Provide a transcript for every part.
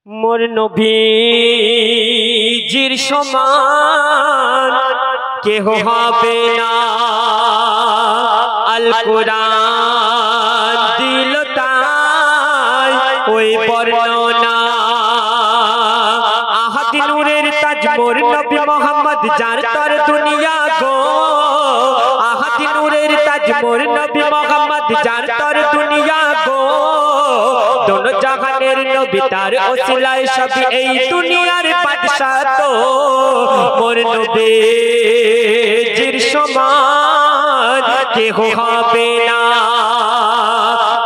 মোর নবীজির সমান কেহ হবে না। আল কোরআন দিল তাই ওই বর্ণনা। আহাদি নূরের তাজ মোর নবী মোহাম্মদ যার তর দুনিয়া গো। আহাদি নূরের তাজ মোর নবী মোহাম্মদ যার তর দুনিয়া গো। दोनों जहानेर नबी तार ओसिलाय सभी এই দুনিয়ার বাদশা তো মোর নবীজির সমান কেহ হবে না।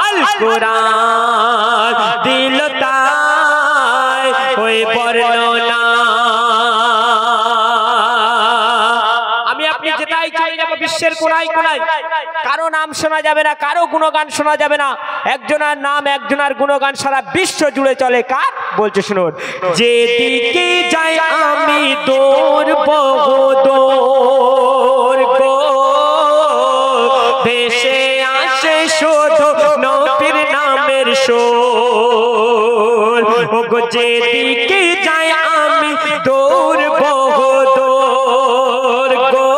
আল কোরআন দিল তাই ওই বর্ণনা। আমি আপনি যেটাই চলে যাব বিশ্বের কোনায় কোনায়, কারো নাম শোনা যাবে না, কারো গুণগান শোনা যাবে না। একজনের নাম একজনের গুণগান সারা বিশ্ব জুড়ে চলে। কার বলছে শুনুন। যেদিকে যাই আমি দৌড়ব দৌড় গো, ভেসে আসে শুধু নবীর নামের সুর। ও গো যেদিকে যাই আমি দৌড়ব দৌড় গো,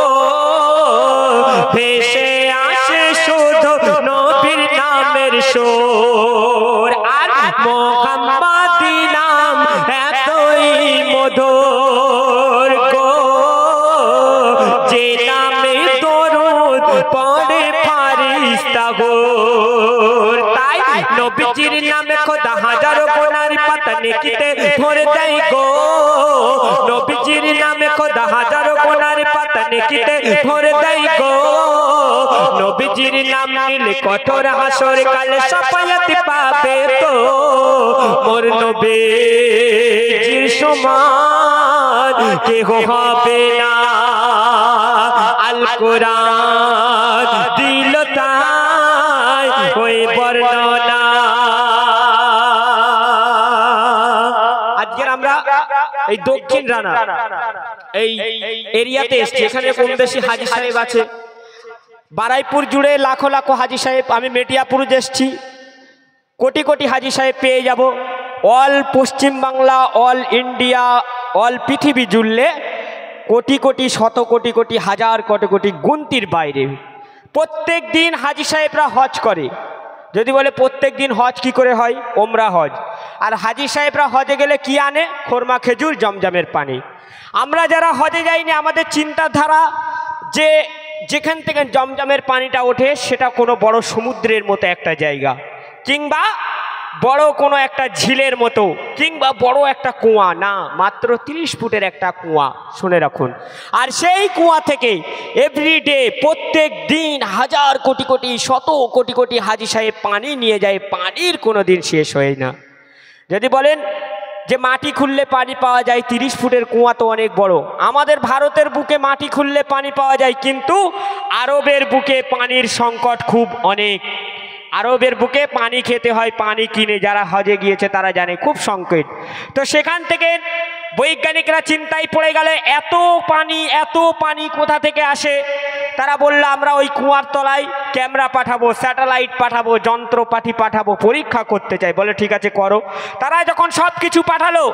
ভেসে আসে শুধু নবীর নামের সুর। আর মোহাম্মদি নাম এতই মধুর গো, যে নামে দরুদ পড়ে ফারিস্তা গো। তাই নবীজির নামে খোদা হাজারো গুনার পাতা নেকিতে ভরে দেয় গো। নবীজির নামে খোদা হাজারো গুনার পাতা নেকিতে ভরে দেয় গো। নবীজির নাম নিলে কঠোর হাসর কালে শাফায়াত পাবে তো মোর নবীজির সমান কেহ হবে না। আল কোরআন দিল তাই ওই বর্ণনা। আজকে আমরা এই দক্ষিণ রানা এই এরিয়াতে এসেছি। এখানে কম বেশি হাজী সাহেব আছে। বারাইপুর জুড়ে লাখো লাখো হাজী সাহেব। আমি মেটিয়াপুর এসেছি, কোটি কোটি হাজী সাহেব পেয়ে যাব। অল পশ্চিম বাংলা, অল ইন্ডিয়া, অল পৃথিবী জুড়লে কোটি কোটি শত কোটি কোটি হাজার কোটি কোটি গুনতির বাইরে প্রত্যেক দিন হাজী সাহেবরা হজ করে। যদি বলে প্রত্যেক দিন হজ কি করে হয়? ওমরা হজ। আর হাজী সাহেবরা হজে গেলে কি আনে? খোরমা খেজুর, জমজমের পানি। আমরা যারা হজে যাইনি আমাদের চিন্তাধারা যে যেখান থেকে জমজমের পানিটা ওঠে সেটা কোনো বড় সমুদ্রের মতো একটা জায়গা, কিংবা বড় কোনো একটা ঝিলের মতো, কিংবা বড় একটা কুয়া। না, মাত্র 30 ফুটের একটা কুয়া। শুনে রাখুন। আর সেই কুয়া থেকে এভরিডে প্রত্যেক দিন হাজার কোটি কোটি শত কোটি কোটি হাজী সাহেব পানি নিয়ে যায়। পানির কোনো দিন শেষ হয় না। যদি বলেন যে মাটি খুললে পানি পাওয়া যায়, 30 ফুটের কুয়া তো অনেক বড়। আমাদের ভারতের বুকে মাটি খুললে পানি পাওয়া যায়, কিন্তু আরবের বুকে পানির সংকট খুব অনেক। আরবের বুকে পানি খেতে হয় পানি কিনে। যারা হজে গিয়েছে তারা জানে, খুব সংকট। তো সেখান থেকে বৈজ্ঞানিকরা চিন্তায় পড়ে গেলে এত পানি কোথা থেকে আসে? তারা বলল আমরা ওই কুয়ার তলায় ক্যামেরা পাঠাবো, স্যাটেলাইট পাঠাবো, যন্ত্রপাতি পাঠাবো, পরীক্ষা করতে চাই। বলে ঠিক আছে করো। তারা যখন সব কিছু পাঠালো,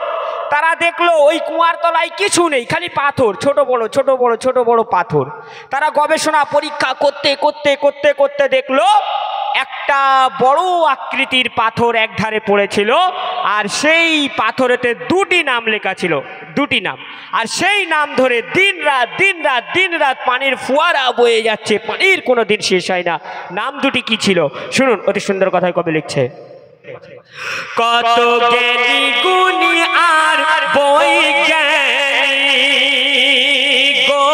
তারা দেখলো ওই কুয়ার তলায় কিছু নেই, খালি পাথর, ছোট বড় ছোট বড় ছোট বড় পাথর। তারা গবেষণা পরীক্ষা করতে করতে করতে করতে দেখলো একটা বড় আকৃতির পাথর একধারে পড়েছিল। আর সেই পাথরেতে দুটি নাম লেখা ছিল, দুটি নাম। আর সেই নাম ধরে দিন রাত পানির ফোয়ারা বয়ে যাচ্ছে, পানির কোনো দিন শেষ হয় না। নাম দুটি কি ছিল শুনুন, অতি সুন্দর কথায় কবি লিখছে। কত জ্ঞানী গুণী আর বৈজ্ঞানী গো,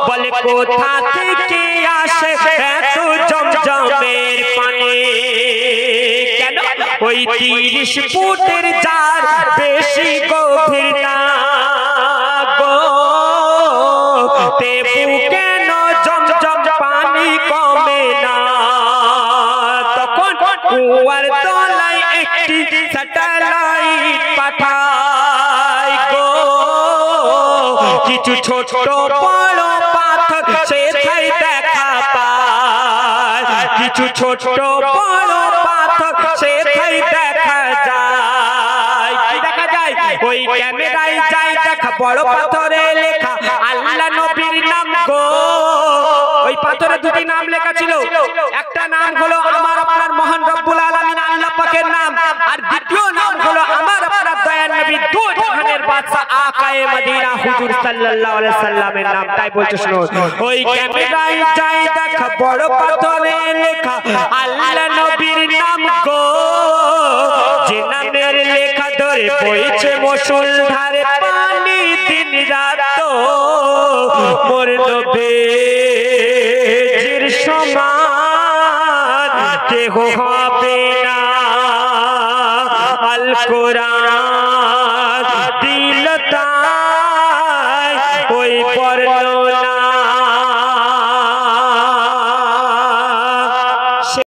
বলে কোথা থেকে আসে এত জমজমের পানি? কেন ওই 30 ফুটের যার বেশি গভীর না গো, তেবু কেন জমজম পানি কমে না? তখন কুয়ার তলায় একটি স্যাটেলাইট পাঠায় গো, কিছু ছোট বড় পাথর সেথায় দেখা পায়, কিছু ছোট বড় পাথর সেথায় দেখা যায়। ওই ক্যামেরায় যাই দেখা বড় পাথরে লেখা আল্লাহ নবীর নাম গো। ওই পাথরে দুটি নাম লেখা ছিল, একটা নাম হলো আমার আপনার মহান রব্বুল আলামিন আল্লাহ পাকের নাম, আর দ্বিতীয় নাম হলো আমার আপনার দয়ার নবী দু জাহানের বাদশা আকায়ে মদিনা হুজুর সাল্লাল্লাহু আলাইহি সাল্লামের নাম। তাই বলতে শুনুন, ওই ক্যামেরায় যাই দেখা বড় পাথরে লেখা আল্লাহ নবীর নাম গো। যে নামের লেখা ধরে বইছে মুষলধারে পানি দিন রাত, মোর নবীর সমান কেহ হবে না। আল কোরআন